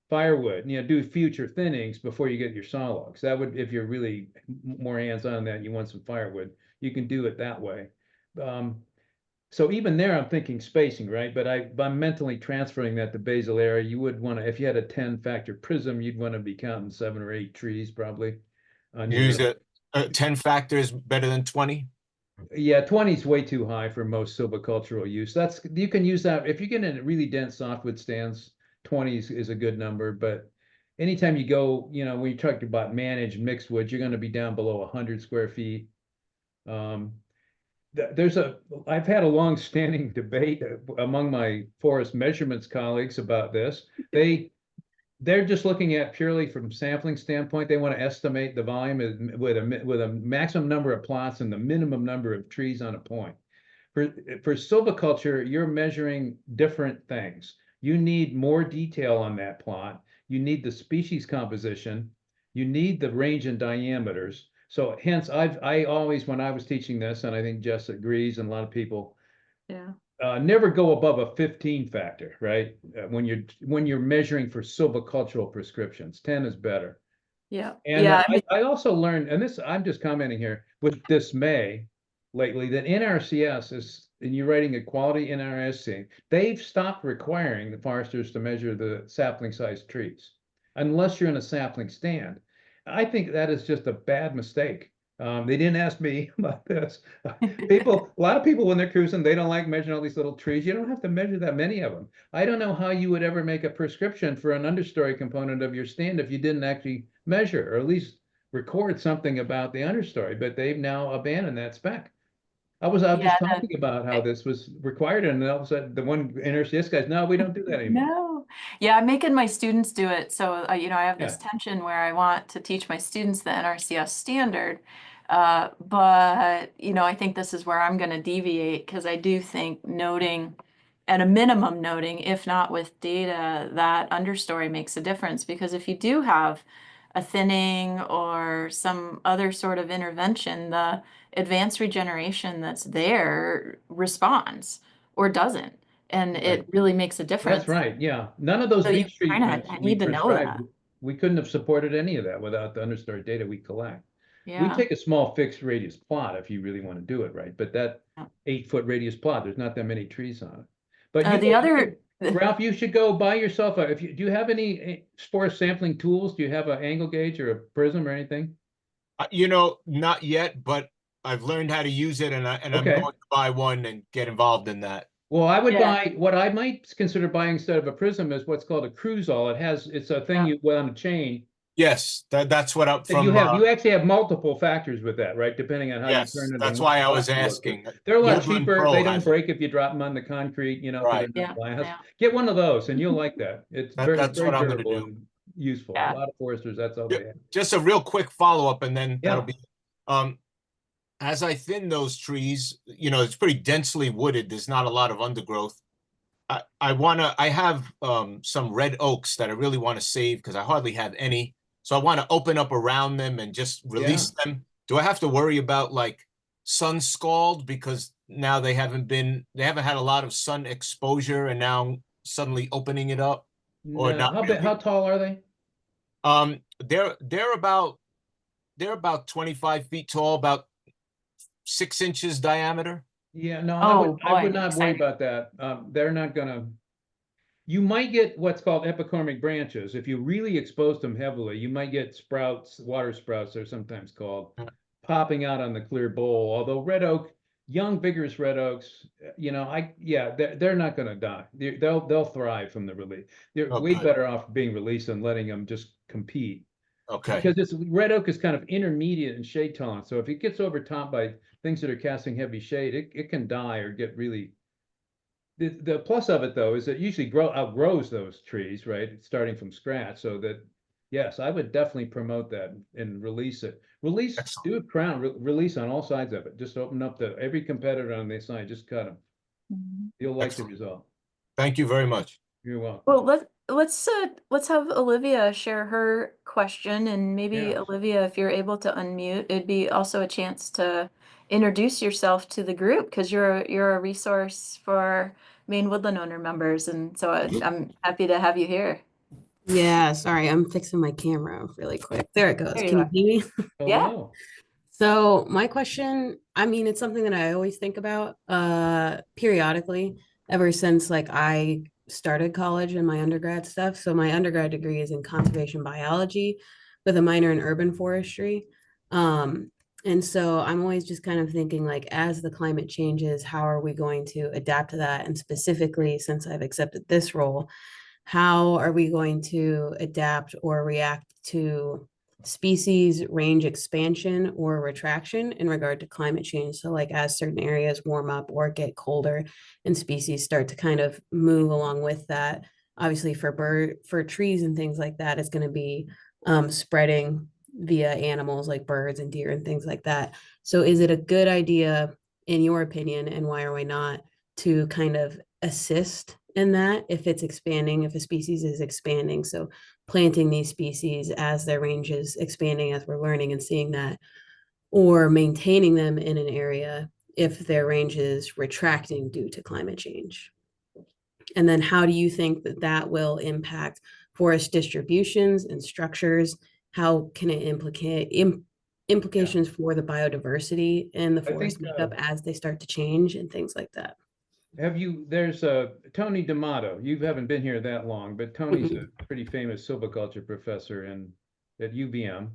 firewood, do future thinnings before you get your saw logs. That would, if you're really more hands-on that and you want some firewood, you can do it that way. So even there, I'm thinking spacing, right? But I'm mentally transferring that to basal area. You would want to, if you had a 10-factor prism, you'd want to be counting 7 or 8 trees probably. use it. 10 factors better than 20. Yeah, 20 is way too high for most silvicultural use. You can use that if you get in really dense softwood stands. 20 is a good number, but anytime you go, when you talk about managed mixed wood, you're going to be down below 100 square feet. I've had a long-standing debate among my forest measurements colleagues about this. They're just looking at purely from sampling standpoint. They want to estimate the volume with a maximum number of plots and the minimum number of trees on a point. For silviculture, you're measuring different things. You need more detail on that plot. You need the species composition. You need the range in diameters. So hence, I always, when I was teaching this, and I think Jess agrees, and a lot of people, Yeah. Never go above a 15 factor, right? When you're measuring for silvicultural prescriptions, 10 is better. Yeah. And Yeah. I also learned, and this I'm just commenting here with dismay lately, that NRCS is, and you're writing a quality NRSC, they've stopped requiring the foresters to measure the sapling sized trees unless you're in a sapling stand. I think that is just a bad mistake. They didn't ask me about this. A lot of people when they're cruising, they don't like measuring all these little trees. You don't have to measure that many of them. I don't know how you would ever make a prescription for an understory component of your stand if you didn't actually measure, or at least record something about the understory, but they've now abandoned that spec. I was just talking about how this was required, and all of a sudden the one NRCS guys, no, we don't do that anymore. No. Yeah, I'm making my students do it. So, I have this tension where I want to teach my students the NRCS standard. But, I think this is where I'm going to deviate, because I do think noting, at a minimum noting, if not with data, that understory makes a difference. Because if you do have a thinning or some other sort of intervention, the advanced regeneration that's there responds or doesn't. And it really makes a difference. That's right. Yeah. None of those So you beech treatments kinda we need to know prescribed, that. we couldn't have supported any of that without the understory data we collect. We Yeah. take a small fixed radius plot if you really want to do it right, but that Yeah. 8-foot radius plot, there's not that many trees on it. But Ralph, you should go buy yourself do you have any forest sampling tools? Do you have an angle gauge or a prism or anything? Not yet, but I've learned how to use it, and I'm Okay. going to buy one and get involved in that. Well, I would Yeah. buy, what I might consider buying instead of a prism is what's called a cruisall. It's a thing you wear on a chain. Yes, that's what up from. You actually have multiple factors with that, right? Depending on how you turn it. That's and why I what was you look. asking. They're a lot Woodland cheaper. Pro They don't has it. break if you drop them on the concrete, Right. because they're glass. Yeah. Get one of those and you'll like that. It's very, That's very what I'm gonna durable do. and useful. Yeah. A lot of foresters, that's all they have. Just a real quick follow-up, and then that'll be, as I thin those trees, you know, it's pretty densely wooded. There's not a lot of undergrowth. I have some red oaks that I really want to save because I hardly have any. So I want to open up around them and just release them. Do I have to worry about like sun scald because now they haven't had a lot of sun exposure and now suddenly opening it up? Or No. not How really? how tall are they? They're about 25 feet tall, about 6 inches diameter. Yeah, no, Oh, I would boy, not worry exciting. about that. They're not gonna. You might get what's called epicormic branches. If you really expose them heavily, you might get sprouts, water sprouts, they're sometimes called, popping out on the clear bowl. Although red oak, young vigorous red oaks, you know, they're not going to die. They'll thrive from the release. They're Oh, way good. better off being released than letting them just compete. Okay. Because this red oak is kind of intermediate in shade tolerance. So if it gets overtopped by things that are casting heavy shade, it can die or get really. The plus of it though is that it usually outgrows those trees, right? It's starting from scratch. So that yes, I would definitely promote that and release it. Release, Excellent. do a crown release on all sides of it. Just open up every competitor on the side. Just cut them. Mhm. You'll like Excellent. the result. Thank you very much. You're welcome. Well, let's have Olivia share her question, and maybe Yeah. Olivia, if you're able to unmute, it'd be also a chance to introduce yourself to the group because you're a resource for Maine Woodland owner members, and so I'm happy to have you here. Yeah, sorry, I'm fixing my camera really quick. There it goes. There you Can you are. see me? Yeah. Hello. So my question, I mean, it's something that I always think about periodically ever since like I started college and my undergrad stuff. So my undergrad degree is in conservation biology with a minor in urban forestry. And so I'm always just kind of thinking like as the climate changes, how are we going to adapt to that? And specifically, since I've accepted this role, how are we going to adapt or react to species range expansion or retraction in regard to climate change? So like as certain areas warm up or get colder and species start to kind of move along with that, obviously for trees and things like that, it's going to be spreading via animals like birds and deer and things like that. So is it a good idea, in your opinion, and why are we not, to kind of assist in that if it's expanding, if a species is expanding? So planting these species as their range is expanding, as we're learning and seeing that, or maintaining them in an area if their range is retracting due to climate change. And then how do you think that that will impact forest distributions and structures? How can it implications for the biodiversity and the forest makeup as they start to change and things like that? There's Tony D'Amato. You haven't been here that long, but Tony's a pretty famous silviculture professor at UVM.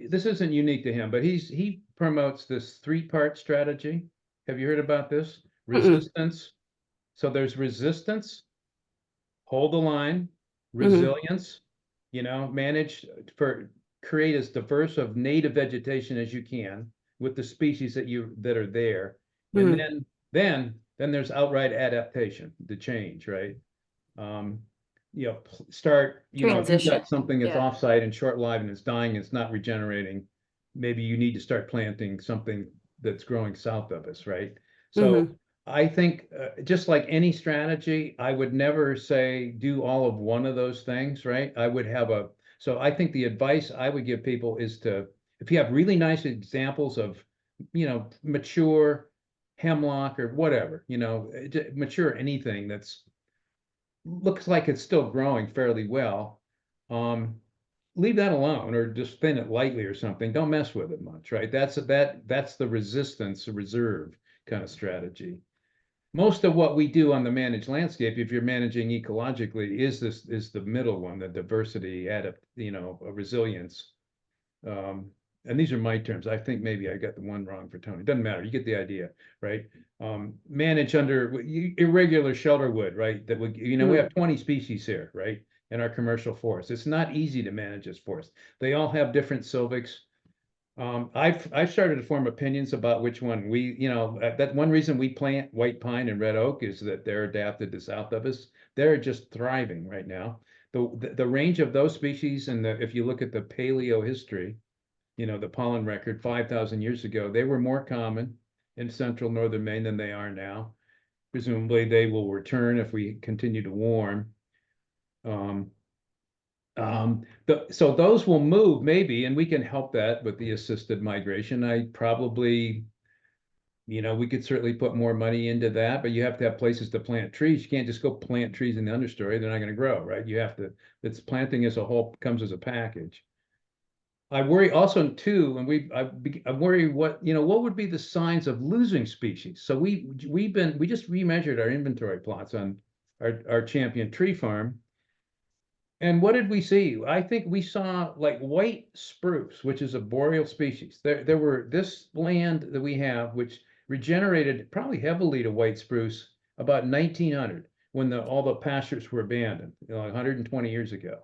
This isn't unique to him, but he promotes this 3-part strategy. Have you heard about this? Resistance. So there's resistance, hold the line, resilience, you know, create as diverse of native vegetation as you can with the species that are there. And then there's outright adaptation, the change, right? You know, start, you know, if you've got something that's offsite and short-lived and it's dying and it's not regenerating, maybe you need to start planting something that's growing south of us, right? So I think just like any strategy, I would never say do all of one of those things, right? So I think the advice I would give people is if you have really nice examples of, you know, mature hemlock or whatever, you know, mature anything that's looks like it's still growing fairly well, leave that alone or just thin it lightly or something. Don't mess with it much, right? That's the resistance reserve kind of strategy. Most of what we do on the managed landscape, if you're managing ecologically, is the middle one, the diversity, resilience. And these are my terms. I think maybe I got the one wrong for Tony. Doesn't matter. You get the idea, right? Manage under irregular shelter wood, right? That would, you know, we have 20 species here, right? In our commercial forest. It's not easy to manage this forest. They all have different silvics. I've started to form opinions about which one that one reason we plant white pine and red oak is that they're adapted to south of us. They're just thriving right now. The range of those species and if you look at the paleo history, the pollen record 5,000 years ago. They were more common in central northern Maine than they are now. Presumably they will return if we continue to warm. So those will move maybe, and we can help that with the assisted migration. I probably, we could certainly put more money into that, but you have to have places to plant trees. You can't just go plant trees in the understory. They're not going to grow, right? You have to, it's planting as a whole comes as a package. I worry also too, and I worry what would be the signs of losing species. So we just remeasured our inventory plots on our champion tree farm. And what did we see? I think we saw like white spruce, which is a boreal species. There were this land that we have, which regenerated probably heavily to white spruce about 1900, when all the pastures were abandoned, 120 years ago.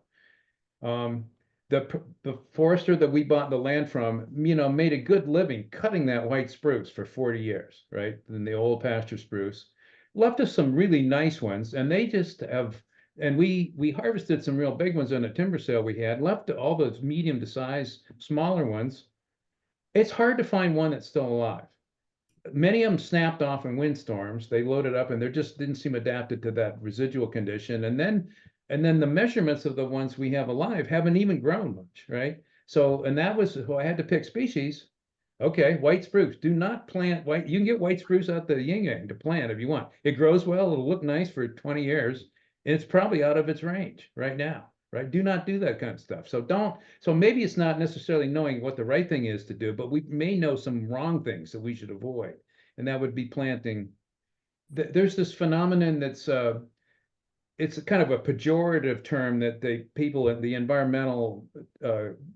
The forester that we bought the land from, made a good living cutting that white spruce for 40 years, right? And the old pasture spruce left us some really nice ones, and they just have. And we harvested some real big ones on a timber sale we had, left all those medium to size, smaller ones. It's hard to find one that's still alive. Many of them snapped off in windstorms. They loaded up and they just didn't seem adapted to that residual condition. And then the measurements of the ones we have alive haven't even grown much, right? So, and that was, I had to pick species. Okay, white spruce. Do not plant white. You can get white spruce out the yin yang to plant if you want. It grows well. It'll look nice for 20 years. It's probably out of its range right now, right? Do not do that kind of stuff. So maybe it's not necessarily knowing what the right thing is to do, but we may know some wrong things that we should avoid. And that would be planting. There's this phenomenon that's, it's kind of a pejorative term that the people in the environmental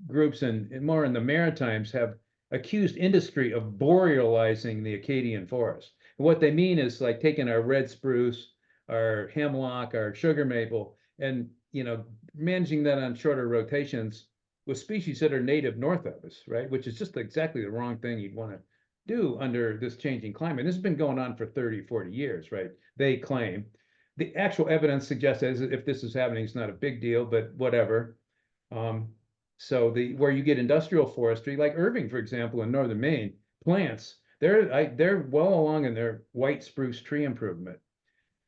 groups and more in the Maritimes have accused industry of borealizing the Acadian forest. And what they mean is like taking our red spruce, our hemlock, our sugar maple, and managing that on shorter rotations with species that are native north of us, right? Which is just exactly the wrong thing you'd want to do under this changing climate. This has been going on for 30, 40 years, right? They claim. The actual evidence suggests that if this is happening, it's not a big deal, but whatever. So where you get industrial forestry, like Irving, for example, in northern Maine, plants, they're well along in their white spruce tree improvement.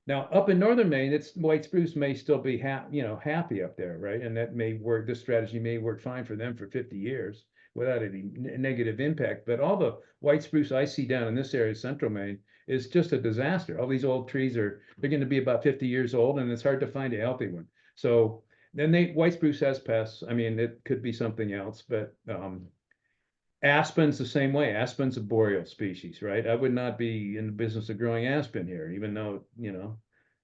Now, up in northern Maine, it's white spruce may still be happy up there, right? And that may work. This strategy may work fine for them for 50 years without any negative impact. But all the white spruce I see down in this area, central Maine, is just a disaster. All these old trees they're going to be about 50 years old, and it's hard to find a healthy one. So then white spruce has pests. I mean, it could be something else, but aspen's the same way. Aspen's a boreal species, right? I would not be in the business of growing aspen here, even though,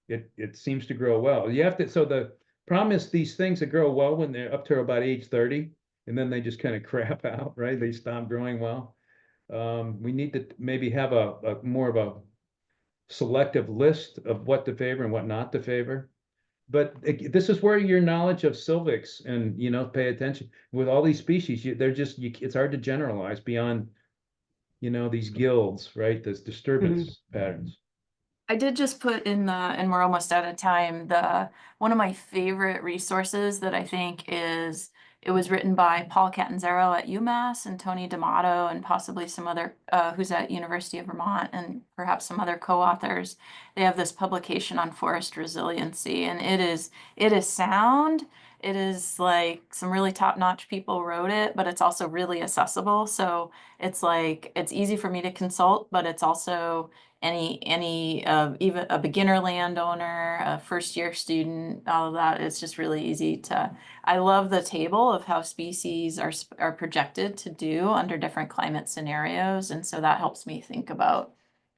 it seems to grow well. So the problem is these things that grow well when they're up to about age 30, and then they just kind of crap out, right? They stop growing well. We need to maybe have a more of a selective list of what to favor and what not to favor. But this is where your knowledge of Silvics and, pay attention with all these species. It's hard to generalize beyond, these guilds, right? This disturbance patterns. I did just put in and we're almost out of time, one of my favorite resources that I think it was written by Paul Catanzaro at UMass and Tony D'Amato and possibly some other, who's at University of Vermont, and perhaps some other co-authors. They have this publication on forest resiliency, and it is sound. It is like some really top-notch people wrote it, but it's also really accessible. So it's like, it's easy for me to consult, but it's also even a beginner landowner, a first-year student, all of that. It's just really easy I love the table of how species are projected to do under different climate scenarios. And so that helps me think about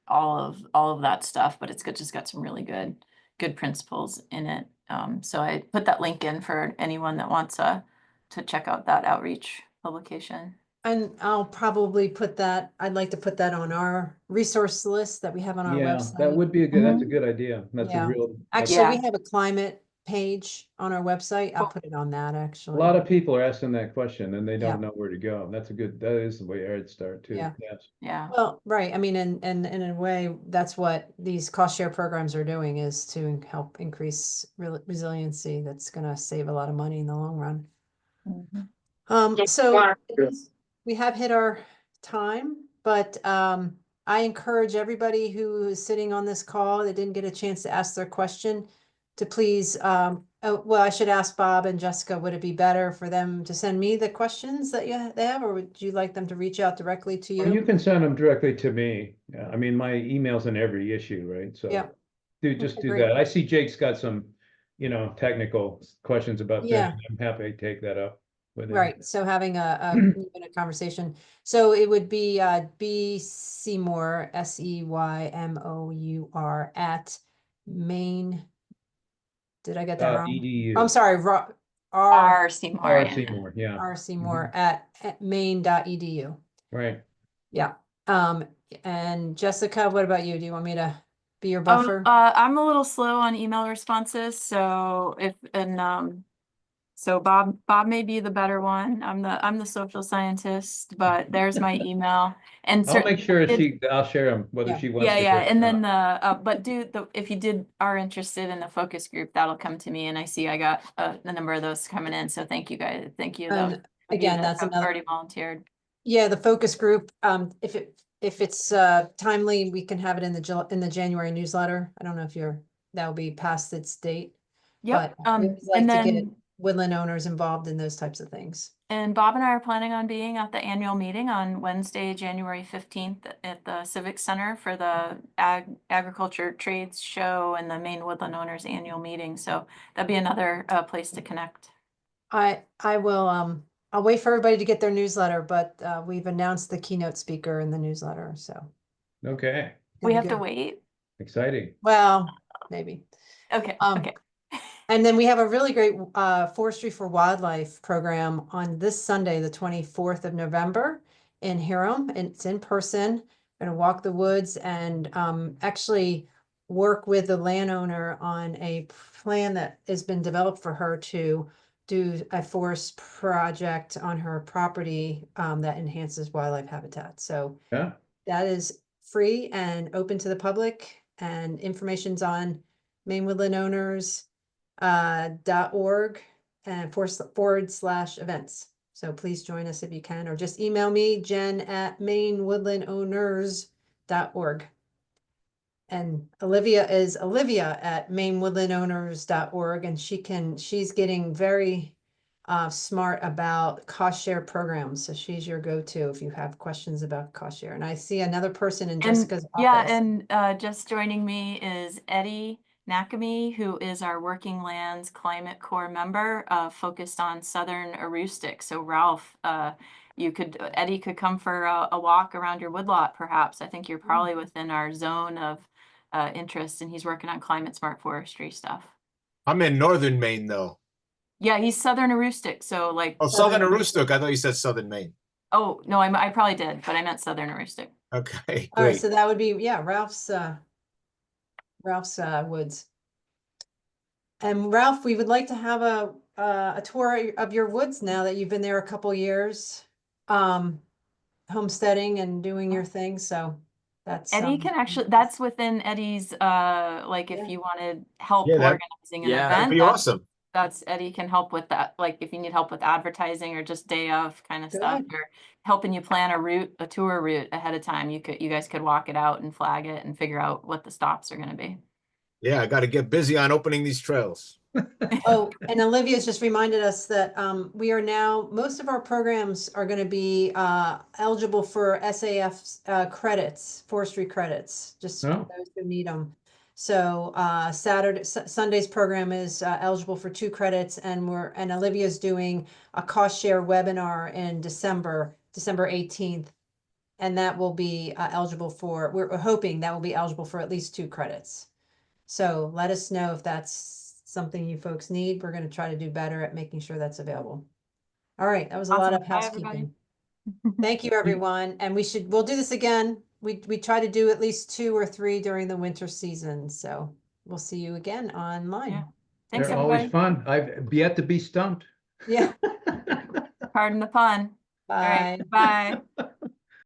all of that stuff, but it's just got some really good principles in it. So I put that link in for anyone that wants to check out that outreach publication. And I'll probably I'd like to put that on our resource list that we have on our website. That would be that's a good idea. That's a real. Actually, we have a climate page on our website. I'll put it on that actually. A lot of people are asking that question and they don't know where to go. That is the way I'd start too. Yeah. Yes. Yeah. Well, right. I mean, and in a way, that's what these cost share programs are doing, is to help increase resiliency. That's going to save a lot of money in the long run. Mm-hmm. So we have hit our time, but I encourage everybody who is sitting on this call that didn't get a chance to ask their question to please, well, I should ask Bob and Jessica, would it be better for them to send me the questions that they have, or would you like them to reach out directly to Well, you you? can send them directly to me. I mean, my email's in every issue, right? So Yeah. just Okay, do great. that. I see Jake's got some, technical questions about things. Yeah. I'm happy to take that up with him. Right, so having even a conversation. So it would be B Seymour, Seymour at Maine. Did I get that wrong? EDU. I'm sorry, R. R. Seymour. Seymour, yeah, R Seymour at maine.edu. right. Yeah. And Jessica, what about you? Do you want me to be your Oh, buffer? I'm a little slow on email responses, so so Bob may be the better one. I'm the social scientist, but there's my email. And I'll make sure did- I'll share them whether Yeah. she wants yeah, to. yeah. hear it And or then not. but if you are interested in the focus group, that'll come to me. And I see I got a number of those coming in. So thank you guys. Thank you. And of you again, that that's have another. already volunteered. Yeah, the focus group, if it's timely, we can have it in the January newsletter. I don't know if that'll be past its date. Yep. But we always like And to get then woodland owners involved in those types of things. and Bob and I are planning on being at the annual meeting on Wednesday, January 15th at the Civic Center for the Agriculture Trades Show and the Maine Woodland Owners Annual Meeting. So that'd be another place to connect. I will, I'll wait for everybody to get their newsletter, but we've announced the keynote speaker in the newsletter, so. Okay, We it'll have be to good. wait. exciting. Well, maybe. Okay. Um, Okay. And then we have a really great Forestry for Wildlife program on this Sunday, the 24th of November in Hiram. And it's in person. Going to walk the woods and actually work with the landowner on a plan that has been developed for her to do a forest project on her property that enhances wildlife habitat. So Yeah, that is free and open to the public, and information's on Maine Woodland Owners .org and /events. So please join us if you can, or just email me, Jen at mainwoodlandowners.org. And Olivia at mainwoodlandowners.org, and she's getting very smart about cost share programs. So she's your go-to if you have questions about cost share. And I see another person in Jessica's office. And just joining me is Eddie Nakami, who is our Working Lands Climate Corps member, focused on Southern Aroostook. So Ralph, Eddie could come for a walk around your woodlot, perhaps. I think you're probably within our zone of interest, and he's working on climate smart forestry stuff. I'm in northern Maine, though. Yeah, he's Southern Aroostook, so like. Oh, Southern Aroostook. I thought you said Southern Maine. Oh, no, I probably did, but I meant Southern Aroostook. Okay, All right, great. so that would be, yeah, Ralph's woods. And Ralph, we would like to have a tour of your woods now that you've been there a couple years, homesteading and doing your thing. So that's Eddie can actually, that's within Eddie's, like if Yeah. you wanted help Yeah, organizing an That'd event, be awesome. that's Eddie can help with that. Like if you need help with advertising or just day of kind of stuff, Good. or helping you plan a tour route ahead of time, you guys could walk it out and flag it and figure out what the stops are going to be. Yeah, I got to get busy on opening these trails. Oh, and Olivia's just reminded us that we are now, most of our programs are going to be eligible for SAF credits, forestry credits, just for Oh. those who need them. So Sunday's program is eligible for 2 credits, and Olivia's doing a cost share webinar in December 18th. And that will be eligible for, we're hoping that will be eligible for at least 2 credits. So let us know if that's something you folks need. We're going to try to do better at making sure that's available. All right, that was a lot Awesome. of Bye, everybody. housekeeping. Thank you, everyone. And we'll do this again. We try to do at least 2 or 3 during the winter season. So we'll see you again online. Yeah. Thanks, They're everybody. always fun. I've yet to be stumped. Yeah. Pardon the pun. Bye. All right. Bye.